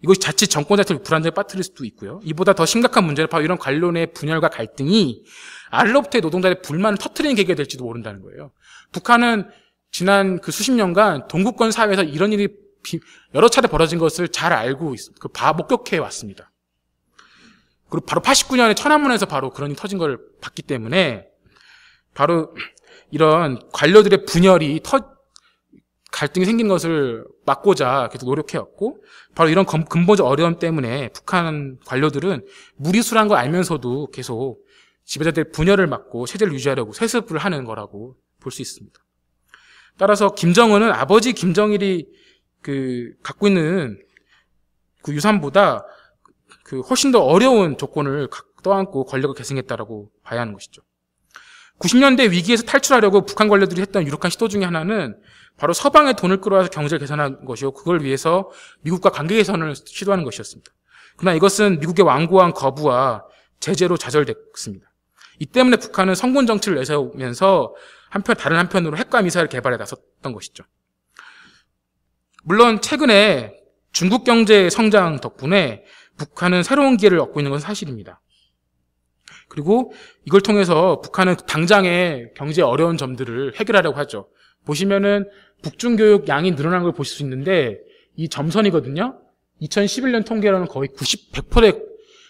이것이 자칫 정권 자체를 불안정에 빠뜨릴 수도 있고요. 이보다 더 심각한 문제는 바로 이런 관료 내 분열과 갈등이 아래로부터의 노동자의 불만을 터뜨리는 계기가 될지도 모른다는 거예요. 북한은 지난 그 수십 년간 동구권 사회에서 이런 일이 여러 차례 벌어진 것을 잘 알고 목격해 왔습니다. 그리고 바로 89년에 천안문에서 바로 그런 일이 터진 걸 봤기 때문에 바로 이런 관료들의 분열이 갈등이 생긴 것을 막고자 계속 노력해왔고, 바로 이런 근본적 어려움 때문에 북한 관료들은 무리수란 걸 알면서도 계속 지배자들의 분열을 막고 체제를 유지하려고 세습을 하는 거라고 볼 수 있습니다. 따라서 김정은은 아버지 김정일이 갖고 있는 그 유산보다 훨씬 더 어려운 조건을 떠안고 권력을 계승했다라고 봐야 하는 것이죠. 90년대 위기에서 탈출하려고 북한 관료들이 했던 유력한 시도 중에 하나는 바로 서방의 돈을 끌어와서 경제를 개선하는 것이고, 그걸 위해서 미국과 관계 개선을 시도하는 것이었습니다. 그러나 이것은 미국의 완고한 거부와 제재로 좌절됐습니다. 이 때문에 북한은 성군 정치를 내세우면서 다른 한편으로 핵과 미사일 개발에 나섰던 것이죠. 물론 최근에 중국 경제 성장 덕분에 북한은 새로운 기회를 얻고 있는 건 사실입니다. 그리고 이걸 통해서 북한은 당장의 경제 어려운 점들을 해결하려고 하죠. 보시면은 북중교육 양이 늘어난 걸 보실 수 있는데, 이 점선이거든요. 2011년 통계로는 거의 100%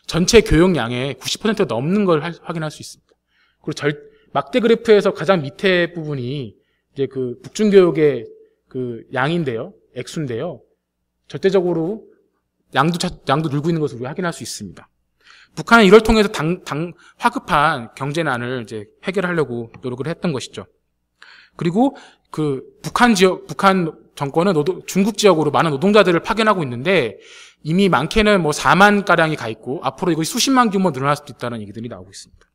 전체 교육량의 90%가 넘는 걸 확인할 수 있습니다. 그리고 막대 그래프에서 가장 밑에 부분이 이제 그 북중교육의 그 양인데요. 액수인데요. 절대적으로 양도 늘고 있는 것을 우리가 확인할 수 있습니다. 북한은 이걸 통해서 화급한 경제난을 이제 해결하려고 노력을 했던 것이죠. 그리고 북한 정권은 중국 지역으로 많은 노동자들을 파견하고 있는데, 이미 많게는 4만 가량이 가 있고, 앞으로 이것이 수십만 규모 늘어날 수도 있다는 얘기들이 나오고 있습니다.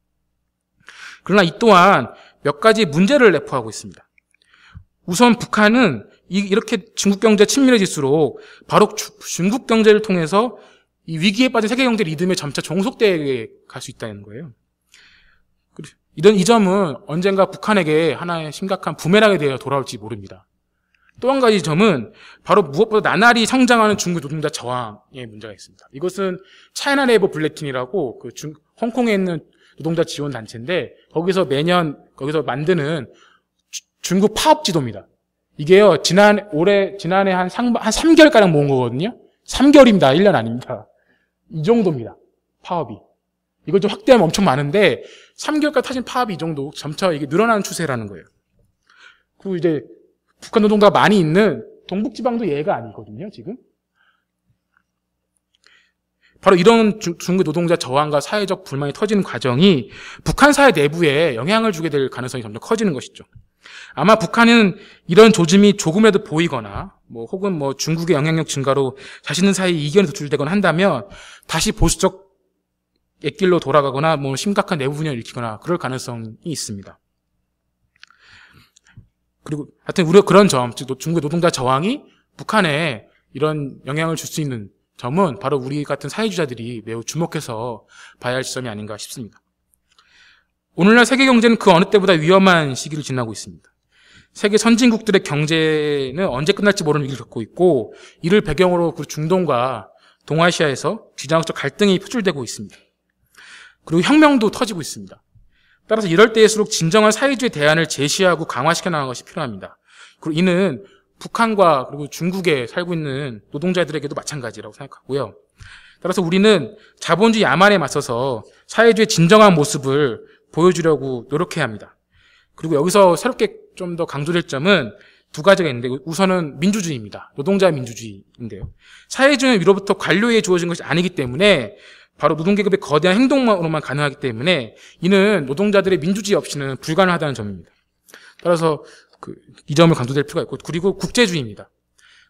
그러나 이 또한 몇 가지 문제를 내포하고 있습니다. 우선 북한은 이렇게 중국 경제 친밀해질수록 바로 중국 경제를 통해서 이 위기에 빠진 세계 경제 리듬에 점차 종속되게 갈 수 있다는 거예요. 이 점은 언젠가 북한에게 하나의 심각한 부메랑에 대해 돌아올지 모릅니다. 또 한 가지 점은 바로 무엇보다 나날이 성장하는 중국 노동자 저항의 문제가 있습니다. 이것은 차이나 레이버 블레틴이라고 홍콩에 있는 노동자 지원 단체인데, 매년 거기서 만드는 중국 파업 지도입니다. 이게요, 지난해 한 3개월가량 모은 거거든요. 3개월입니다. 1년 아닙니다. 이 정도입니다. 파업이. 이걸 좀 확대하면 엄청 많은데, 3개월까지 타진 파업이 이 정도, 점차 이게 늘어나는 추세라는 거예요. 그리고 이제, 북한 노동자가 많이 있는 동북지방도 예가 아니거든요, 지금. 바로 이런 중국 노동자 저항과 사회적 불만이 터지는 과정이 북한 사회 내부에 영향을 주게 될 가능성이 점점 커지는 것이죠. 아마 북한은 이런 조짐이 조금이라도 보이거나, 혹은 중국의 영향력 증가로 자신들 사이에 이견이 도출되거나 한다면, 다시 보수적 옛길로 돌아가거나, 심각한 내부 분열을 일으키거나, 그럴 가능성이 있습니다. 그리고, 하여튼, 우리가 그런 점, 즉, 중국의 노동자 저항이 북한에 이런 영향을 줄 수 있는 점은 바로 우리 같은 사회주의자들이 매우 주목해서 봐야 할 지점이 아닌가 싶습니다. 오늘날 세계 경제는 그 어느 때보다 위험한 시기를 지나고 있습니다. 세계 선진국들의 경제는 언제 끝날지 모르는 위기를 겪고 있고, 이를 배경으로 중동과 동아시아에서 지정학적 갈등이 표출되고 있습니다. 그리고 혁명도 터지고 있습니다. 따라서 이럴 때일수록 진정한 사회주의 대안을 제시하고 강화시켜 나가는 것이 필요합니다. 그리고 이는 북한과 그리고 중국에 살고 있는 노동자들에게도 마찬가지라고 생각하고요. 따라서 우리는 자본주의 야만에 맞서서 사회주의 진정한 모습을 보여주려고 노력해야 합니다. 그리고 여기서 새롭게 좀 더 강조될 점은 두 가지가 있는데, 우선은 민주주의입니다. 노동자 민주주의인데요. 사회주의는 위로부터 관료에 주어진 것이 아니기 때문에 바로 노동계급의 거대한 행동으로만 가능하기 때문에 이는 노동자들의 민주주의 없이는 불가능하다는 점입니다. 따라서 이 점을 강조될 필요가 있고, 그리고 국제주의입니다.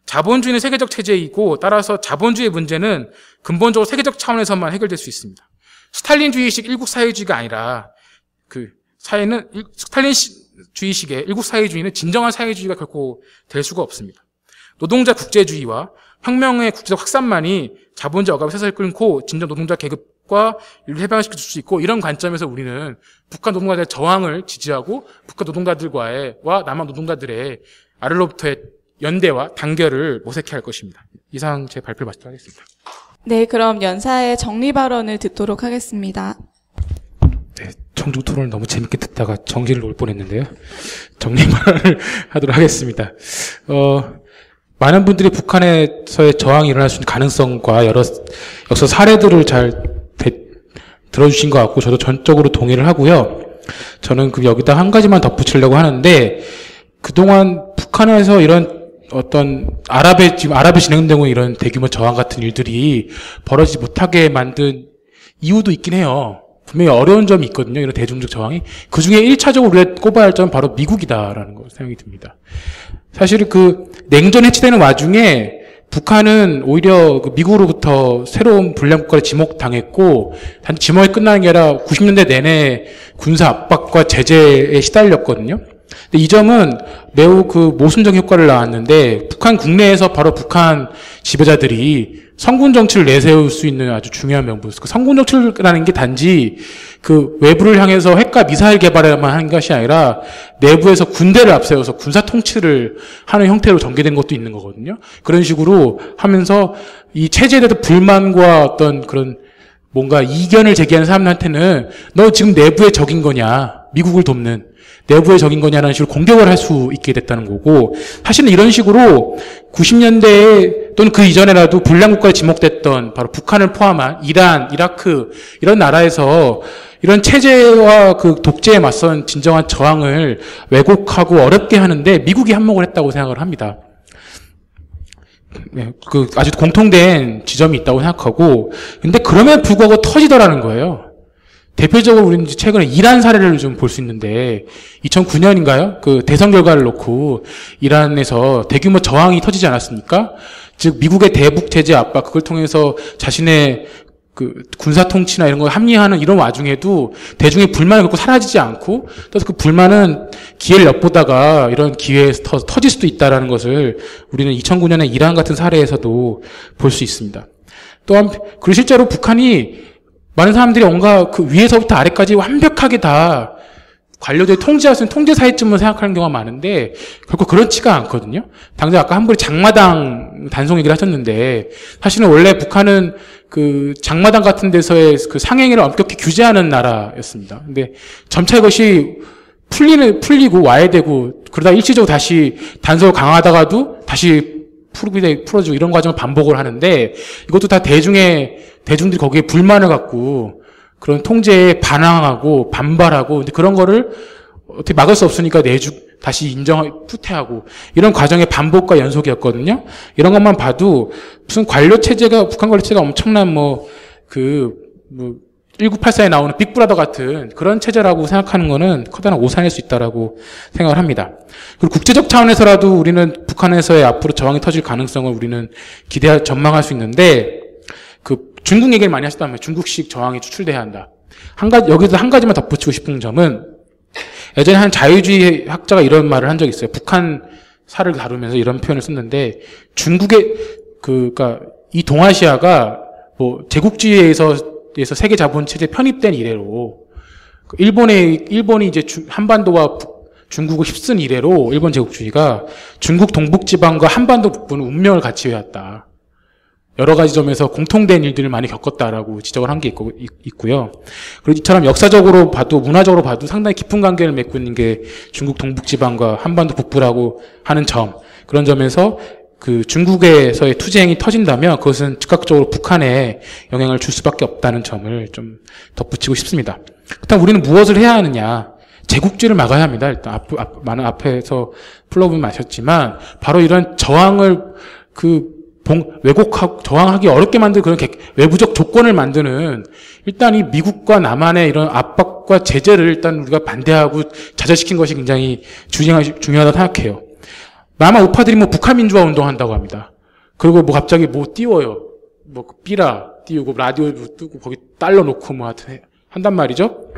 자본주의는 세계적 체제이고 따라서 자본주의의 문제는 근본적으로 세계적 차원에서만 해결될 수 있습니다. 스탈린주의식 일국 사회주의가 아니라 스탈린주의식의 일국 사회주의는 진정한 사회주의가 결코 될 수가 없습니다. 노동자 국제주의와 혁명의 국제적 확산만이 자본주의 억압의 세상을 끊고 진정 노동자 계급과 인류 해방을 시킬 수 있고, 이런 관점에서 우리는 북한 노동자들의 저항을 지지하고 북한 노동자들과의 남한 노동자들의 아래로부터의 연대와 단결을 모색해야 할 것입니다. 이상 제 발표를 마치도록 하겠습니다. 네, 그럼 연사의 정리 발언을 듣도록 하겠습니다. 네, 청중 토론을 너무 재밌게 듣다가 정지를 놓을 뻔했는데요. 정리 발언을 하도록 하겠습니다. 많은 분들이 북한에서의 저항이 일어날 수 있는 가능성과 여러 역사 사례들을 잘 들어주신 것 같고, 저도 전적으로 동의를 하고요. 저는 여기다 한 가지만 덧붙이려고 하는데, 그동안 북한에서 이런 지금 아랍에 진행되고 이런 대규모 저항 같은 일들이 벌어지지 못하게 만든 이유도 있긴 해요. 분명히 어려운 점이 있거든요. 이런 대중적 저항이. 그 중에 1차적으로 우리가 꼽아야 할 점은 바로 미국이다라는 거 생각이 듭니다. 사실 냉전 해체되는 와중에 북한은 오히려 미국으로부터 새로운 불량국가를 지목당했고, 단지 지목이 끝나는 게 아니라 90년대 내내 군사 압박과 제재에 시달렸거든요. 근데 이 점은 매우 모순적 효과를 낳았는데, 북한 국내에서 바로 북한 지배자들이 성군 정치를 내세울 수 있는 아주 중요한 명분. 성군 정치라는 게 단지 외부를 향해서 핵과 미사일 개발에만 하는 것이 아니라 내부에서 군대를 앞세워서 군사 통치를 하는 형태로 전개된 것도 있는 거거든요. 그런 식으로 하면서 이 체제에 대해서 불만과 그런 뭔가 이견을 제기하는 사람들한테는 너 지금 내부의 적인 거냐, 미국을 돕는 내부의 적인 거냐라는 식으로 공격을 할 수 있게 됐다는 거고, 사실은 이런 식으로 90년대에 또는 그 이전에라도 불량국가에 지목됐던 바로 북한을 포함한 이란, 이라크 이런 나라에서 이런 체제와 독재에 맞선 진정한 저항을 왜곡하고 어렵게 하는데 미국이 한몫을 했다고 생각을 합니다. 네, 아주 공통된 지점이 있다고 생각하고, 근데 그럼에도 불구하고 터지더라는 거예요. 대표적으로 우리는 최근에 이란 사례를 좀 볼 수 있는데, 2009년인가요? 대선 결과를 놓고 이란에서 대규모 저항이 터지지 않았습니까? 즉 미국의 대북 제재 압박, 그걸 통해서 자신의 군사 통치나 이런 걸 합리화하는 이런 와중에도 대중의 불만이 결코 사라지지 않고, 그래서 불만은 기회를 엿보다가 이런 기회에서 터질 수도 있다라는 것을 우리는 2009년의 이란 같은 사례에서도 볼 수 있습니다. 또한 그리고 실제로 북한이 많은 사람들이 뭔가 위에서부터 아래까지 완벽하게 다 관료들이 통제할 수 있는 통제 사회쯤을 생각하는 경우가 많은데 결코 그렇지가 않거든요. 당장 아까 한 분이 장마당 단속 얘기를 하셨는데, 사실은 원래 북한은 장마당 같은 데서의 상행위를 엄격히 규제하는 나라였습니다. 근데 점차 이것이 풀리고 와해되고, 그러다 일시적으로 다시 단속을 강화하다가도 다시 풀어주고 이런 과정을 반복을 하는데, 이것도 다 대중들이 거기에 불만을 갖고 그런 통제에 반항하고 반발하고, 근데 그런 거를 어떻게 막을 수 없으니까 다시 후퇴하고, 이런 과정의 반복과 연속이었거든요. 이런 것만 봐도 무슨 북한 관료 체제가 엄청난 1984에 나오는 빅브라더 같은 그런 체제라고 생각하는 거는 커다란 오산일 수 있다라고 생각을 합니다. 그리고 국제적 차원에서라도 우리는 북한에서의 앞으로 저항이 터질 가능성을 우리는 전망할 수 있는데, 중국 얘기를 많이 하셨다면 중국식 저항이 추출돼야 한다. 여기서 한 가지만 덧붙이고 싶은 점은, 예전에 한 자유주의 학자가 이런 말을 한 적이 있어요. 북한 사를 다루면서 이런 표현을 썼는데, 이 동아시아가 제국주의에서 세계 자본 체제에 편입된 이래로, 일본이 이제 한반도와 중국을 휩쓴 이래로 일본 제국주의가 중국 동북지방과 한반도 북부는 운명을 같이 해왔다. 여러 가지 점에서 공통된 일들을 많이 겪었다라고 지적을 한 게 있고요. 그리고 이처럼 역사적으로 봐도, 문화적으로 봐도 상당히 깊은 관계를 맺고 있는 게 중국 동북지방과 한반도 북부라고 하는 점, 그런 점에서 중국에서의 투쟁이 터진다면 그것은 즉각적으로 북한에 영향을 줄 수밖에 없다는 점을 좀 덧붙이고 싶습니다. 일단 우리는 무엇을 해야 하느냐? 제국주의를 막아야 합니다. 일단 앞에서 플러분 마셨지만 바로 이런 저항을 왜곡하고 저항하기 어렵게 만드는 그런 외부적 조건을 만드는 일단 이 미국과 남한의 이런 압박과 제재를 일단 우리가 반대하고 자제시킨 것이 굉장히 중요하다고 생각해요. 남한 우파들이 뭐 북한 민주화 운동한다고 합니다. 그리고 뭐 갑자기 뭐 띄워요. 뭐 삐라 띄우고 라디오 뜨고 거기 달러 놓고 뭐 하여튼 한단 말이죠.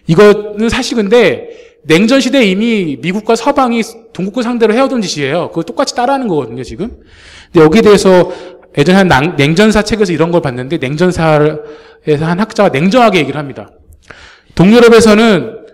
이거는 사실 근데 냉전 시대에 이미 미국과 서방이 동국을 상대로 해오던 짓이에요. 그거 똑같이 따라하는 거거든요, 지금. 근데 여기에 대해서 예전에 한 냉전사 책에서 이런 걸 봤는데 냉전사에서 한 학자가 냉정하게 얘기를 합니다. 동유럽에서는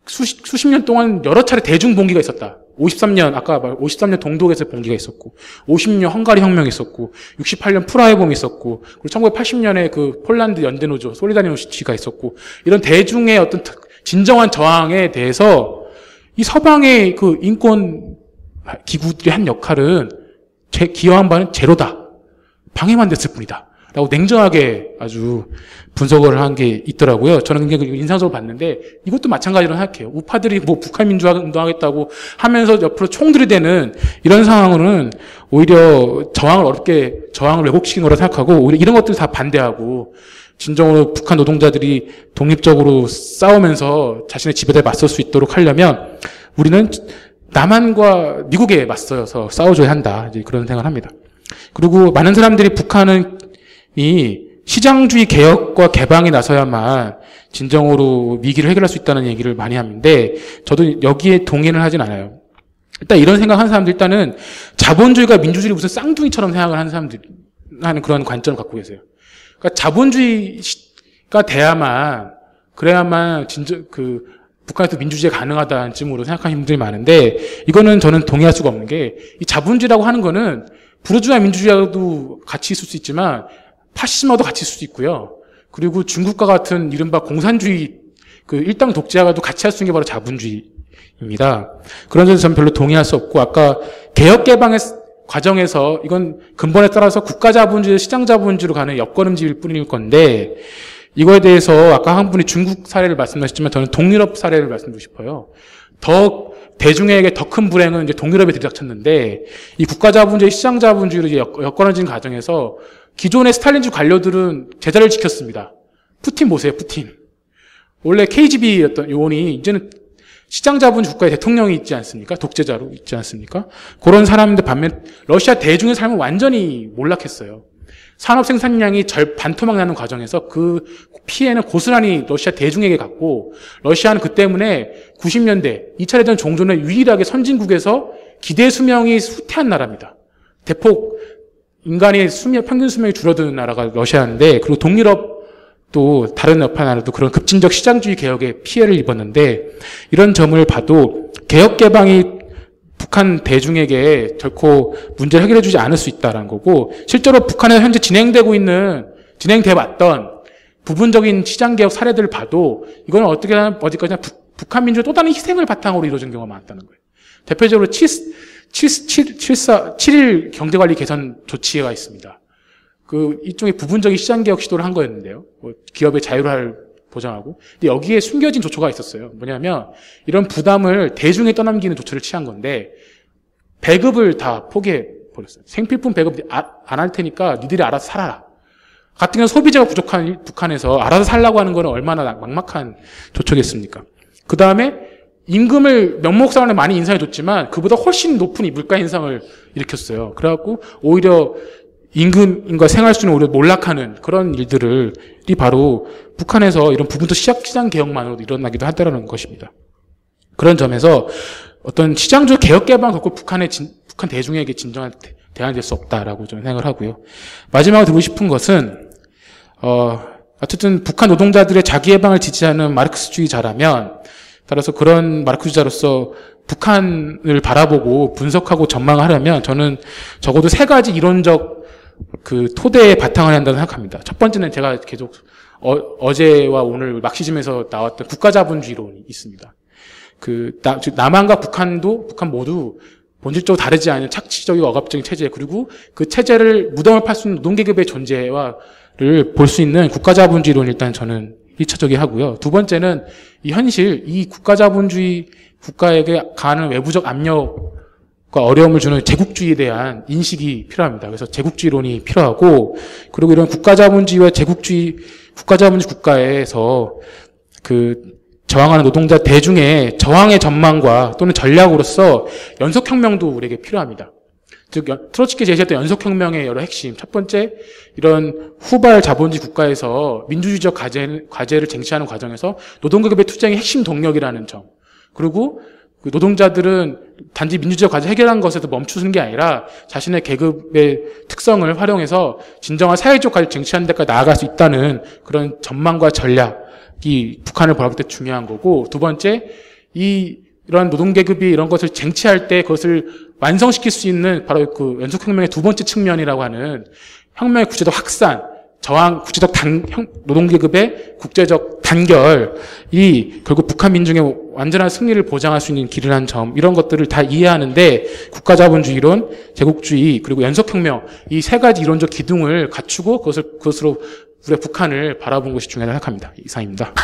수십 년 동안 여러 차례 대중 봉기가 있었다. 53년 동독에서 봉기가 있었고, 50년 헝가리 혁명이 있었고, 68년 프라하의 봄이 있었고, 그리고 1980년에 그 폴란드 연대노조 솔리다리노시티가 있었고, 이런 대중의 어떤 진정한 저항에 대해서 이 서방의 그 인권 기구들이 한 역할은 기여한 바는 제로다. 방해만 됐을 뿐이다. 라고 냉정하게 아주 분석을 한 게 있더라고요. 저는 굉장히 인상적으로 봤는데 이것도 마찬가지로 생각해요. 우파들이 뭐 북한 민주화 운동하겠다고 하면서 옆으로 총들이 되는 이런 상황으로는 오히려 저항을 왜곡시킨 거라 생각하고 오히려 이런 것들 다 반대하고 진정으로 북한 노동자들이 독립적으로 싸우면서 자신의 지배에 맞설 수 있도록 하려면 우리는 남한과 미국에 맞서서 싸워줘야 한다. 이제 그런 생각을 합니다. 그리고 많은 사람들이 북한은 이 시장주의 개혁과 개방에 나서야만 진정으로 위기를 해결할 수 있다는 얘기를 많이 하는데 저도 여기에 동의를 하진 않아요. 일단 이런 생각하는 사람들 일단은 자본주의가 민주주의를 무슨 쌍둥이처럼 생각을 하는 사람들 하는 그런 관점을 갖고 계세요. 그러니까 자본주의가 그래야만 북한에서 민주주의가 가능하다는 쯤으로 생각하는 분들이 많은데 이거는 저는 동의할 수가 없는 게 이 자본주의라고 하는 거는 부르주아 민주주의와도 같이 있을 수 있지만 파시즘과도 같이 있을 수 있고요. 그리고 중국과 같은 이른바 공산주의 일당 독재와도 같이 할 수 있는 게 바로 자본주의입니다. 그런 점에서 저는 별로 동의할 수 없고 아까 개혁 개방의 과정에서 이건 근본에 따라서 국가 자본주의, 시장 자본주의로 가는 여건음식일 뿐일 건데 이거에 대해서 아까 한 분이 중국 사례를 말씀하셨지만 저는 동유럽 사례를 말씀드리고 싶어요. 대중에게 더 큰 불행은 이제 동유럽에 들이닥쳤는데 이 국가 자본주의, 시장 자본주의로 이제 여건해진 과정에서 기존의 스탈린주의 관료들은 제자를 지켰습니다. 푸틴 보세요, 푸틴. 원래 KGB였던 요원이 이제는 시장 자본주의 국가의 대통령이 있지 않습니까? 독재자로 있지 않습니까? 그런 사람들 반면 러시아 대중의 삶은 완전히 몰락했어요. 산업 생산량이 반토막 나는 과정에서 그 피해는 고스란히 러시아 대중에게 갔고 러시아는 그 때문에 90년대 2차 대전 종전에 유일하게 선진국에서 기대 수명이 후퇴한 나라입니다. 대폭 인간의 평균 수명이 줄어드는 나라가 러시아인데 그리고 동유럽도 다른 여파 나라도 그런 급진적 시장주의 개혁에 피해를 입었는데 이런 점을 봐도 개혁 개방이 북한 대중에게 결코 문제를 해결해 주지 않을 수 있다는 거고 실제로 북한에서 현재 진행돼 왔던 부분적인 시장개혁 사례들을 봐도 이건 어디까지나 북한 민주의 또 다른 희생을 바탕으로 이루어진 경우가 많다는 거예요. 대표적으로 7.1 경제관리 개선 조치가 있습니다. 이쪽에 부분적인 시장개혁 시도를 한 거였는데요. 기업의 자율화를 보장하고. 근데 여기에 숨겨진 조처가 있었어요. 뭐냐면, 이런 부담을 대중에 떠넘기는 조처를 취한 건데, 배급을 다 포기해버렸어요. 생필품 배급 안 할 테니까 니들이 알아서 살아라. 같은 경우 소비자가 부족한 북한에서 알아서 살라고 하는 거는 얼마나 막막한 조처겠습니까? 그 다음에 임금을 명목상으로 많이 인상해줬지만 그보다 훨씬 높은 이 물가 인상을 일으켰어요. 그래갖고 오히려 임금과 생활수는 오히려 몰락하는 그런 일들이 바로 북한에서 이런 부분도 시장 개혁만으로도 일어나기도 하다는 것입니다. 그런 점에서 어떤 시장적 개혁 개방은 결코 북한 대중에게 진정한 대안이 될 수 없다라고 저는 생각을 하고요. 마지막으로 드리고 싶은 것은 어쨌든 북한 노동자들의 자기 해방을 지지하는 마르크스주의자라면 따라서 그런 마르크스주의자로서 북한을 바라보고 분석하고 전망하려면 저는 적어도 3가지 이론적 토대에 바탕을 해야 한다고 생각합니다. 첫 번째는 제가 계속 어제와 오늘 막시즘에서 나왔던 국가자본주의론이 있습니다. 남한과 북한 모두 본질적으로 다르지 않은 착취적이고 억압적인 체제 그리고 그 체제를 무덤을 팔 수 있는 노동계급의 존재를 볼 수 있는 국가자본주의론을 일단 저는 1차적이 하고요. 두 번째는 이 현실, 이 국가자본주의 국가에게 가하는 외부적 압력과 어려움을 주는 제국주의에 대한 인식이 필요합니다. 그래서 제국주의론이 필요하고, 그리고 이런 국가자본주의와 국가자본주의 국가에서 저항하는 노동자 대중의 저항의 전망과 또는 전략으로서 연속혁명도 우리에게 필요합니다. 즉, 트로츠키 제시했던 연속혁명의 여러 핵심. 첫 번째, 이런 후발 자본주의 국가에서 민주주의적 과제를 쟁취하는 과정에서 노동계급의 투쟁이 핵심 동력이라는 점. 그리고 노동자들은 단지 민주주의적 과제 해결한 것에서 멈추는 게 아니라 자신의 계급의 특성을 활용해서 진정한 사회적 과제를 쟁취하는 데까지 나아갈 수 있다는 그런 전망과 전략이 북한을 바라볼 때 중요한 거고, 두 번째, 이런 노동계급이 이런 것을 쟁취할 때 그것을 완성시킬 수 있는 바로 연속혁명의 두 번째 측면이라고 하는 혁명의 구체적 확산, 저항, 구체적 노동계급의 국제적 단결이 결국 북한 민중의 완전한 승리를 보장할 수 있는 길이라는 점, 이런 것들을 다 이해하는데 국가자본주의론, 제국주의, 그리고 연속혁명, 이 세 가지 이론적 기둥을 갖추고 그것으로 우리가 북한을 바라본 것이 중요하다고 생각합니다. 이상입니다.